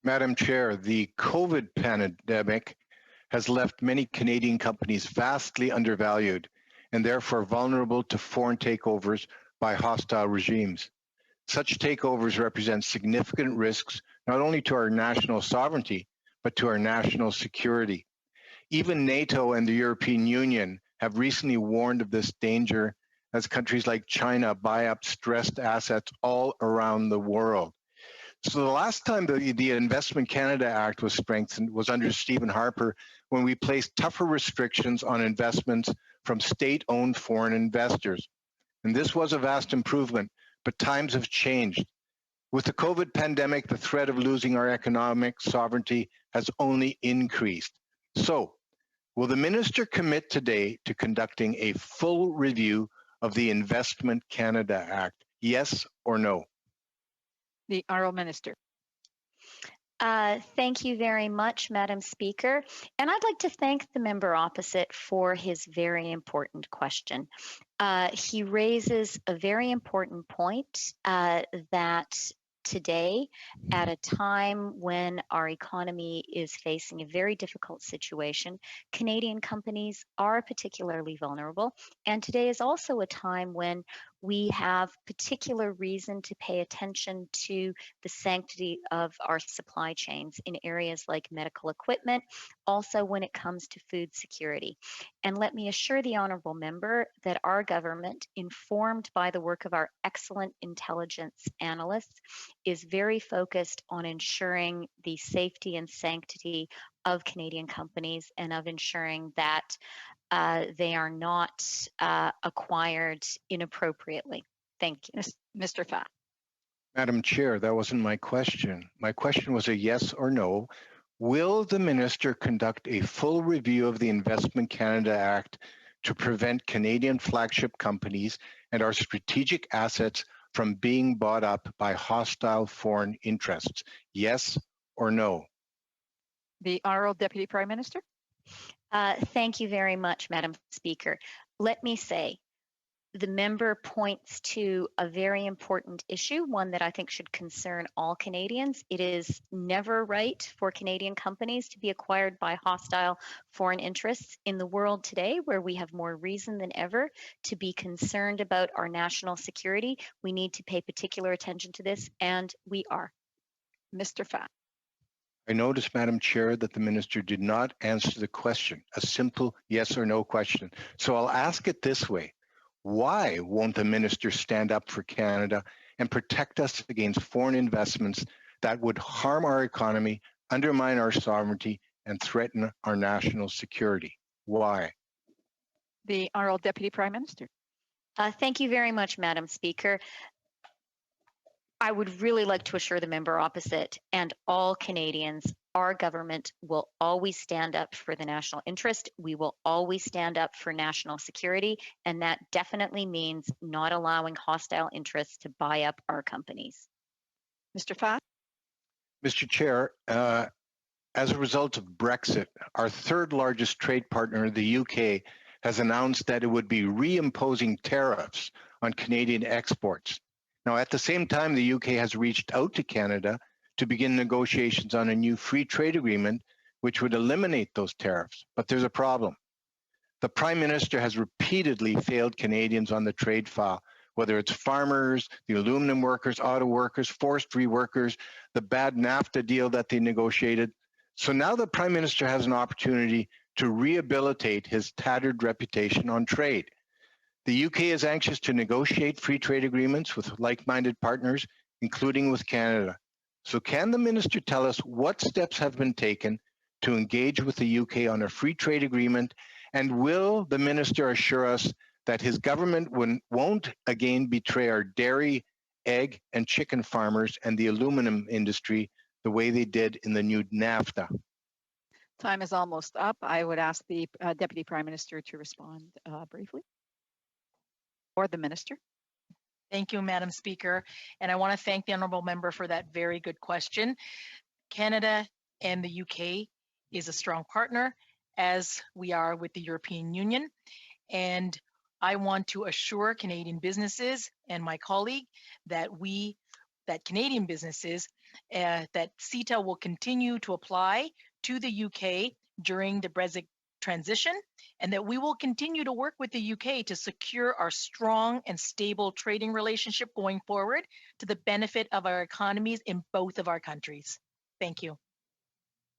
Madam Chair, the COVID pandemic has left many Canadian companies vastly undervalued and therefore vulnerable to foreign takeovers by hostile regimes. Such takeovers represent significant risks not only to our national sovereignty, but to our national security. Even NATO and the European Union have recently warned of this danger as countries like China buy up stressed assets all around the world. So the last time the Investment Canada Act was strengthened was under Stephen Harper, when we placed tougher restrictions on investments from state-owned foreign investors. And this was a vast improvement, but times have changed. With the COVID pandemic, the threat of losing our economic sovereignty has only increased. So, will the minister commit today to conducting a full review of the Investment Canada Act? Yes or no? The Honourable Minister. Thank you very much, Madam Speaker. And I'd like to thank the member opposite for his very important question. He raises a very important point that today, at a time when our economy is facing a very difficult situation, Canadian companies are particularly vulnerable. And today is also a time when we have particular reason to pay attention to the sanctity of our supply chains in areas like medical equipment, also when it comes to food security. And let me assure the honourable member that our government, informed by the work of our excellent intelligence analysts, is very focused on ensuring the safety and sanctity of Canadian companies and of ensuring that they are not acquired inappropriately. Thank you. Mr. Fatt. Madam Chair, that wasn't my question. My question was a yes or no. Will the minister conduct a full review of the Investment Canada Act to prevent Canadian flagship companies and our strategic assets from being bought up by hostile foreign interests? Yes or no? The Honourable Deputy Prime Minister. Thank you very much, Madam Speaker. Let me say, the member points to a very important issue, one that I think should concern all Canadians. It is never right for Canadian companies to be acquired by hostile foreign interests. In the world today, where we have more reason than ever to be concerned about our national security, we need to pay particular attention to this, and we are. Mr. Fatt. I noticed, Madam Chair, that the minister did not answer the question, a simple yes or no question. So I'll ask it this way. Why won't the minister stand up for Canada and protect us against foreign investments that would harm our economy, undermine our sovereignty, and threaten our national security? Why? The Honourable Deputy Prime Minister. Thank you very much, Madam Speaker. I would really like to assure the member opposite and all Canadians, our government will always stand up for the national interest. We will always stand up for national security, and that definitely means not allowing hostile interests to buy up our companies. Mr. Fatt. Mr. Chair, as a result of Brexit, our third largest trade partner, the UK, has announced that it would be reimposing tariffs on Canadian exports. Now, at the same time, the UK has reached out to Canada to begin negotiations on a new free trade agreement, which would eliminate those tariffs. But there's a problem. The Prime Minister has repeatedly failed Canadians on the trade file, whether it's farmers, the aluminum workers, auto workers, forestry workers, the bad NAFTA deal that they negotiated. So now the Prime Minister has an opportunity to rehabilitate his tattered reputation on trade. The UK is anxious to negotiate free trade agreements with like-minded partners, including with Canada. So can the minister tell us what steps have been taken to engage with the UK on a free trade agreement? And will the minister assure us that his government won't again betray our dairy, egg, and chicken farmers and the aluminum industry the way they did in the new NAFTA? Time is almost up. I would ask the Deputy Prime Minister to respond briefly. Or the Minister. Thank you, Madam Speaker. And I want to thank the Honourable Member for that very good question. Canada and the UK is a strong partner, as we are with the European Union. And I want to assure Canadian businesses and my colleague that Canadian businesses that CETA will continue to apply to the UK during the Brexit transition, and that we will continue to work with the UK to secure our strong and stable trading relationship going forward to the benefit of our economies in both of our countries. Thank you.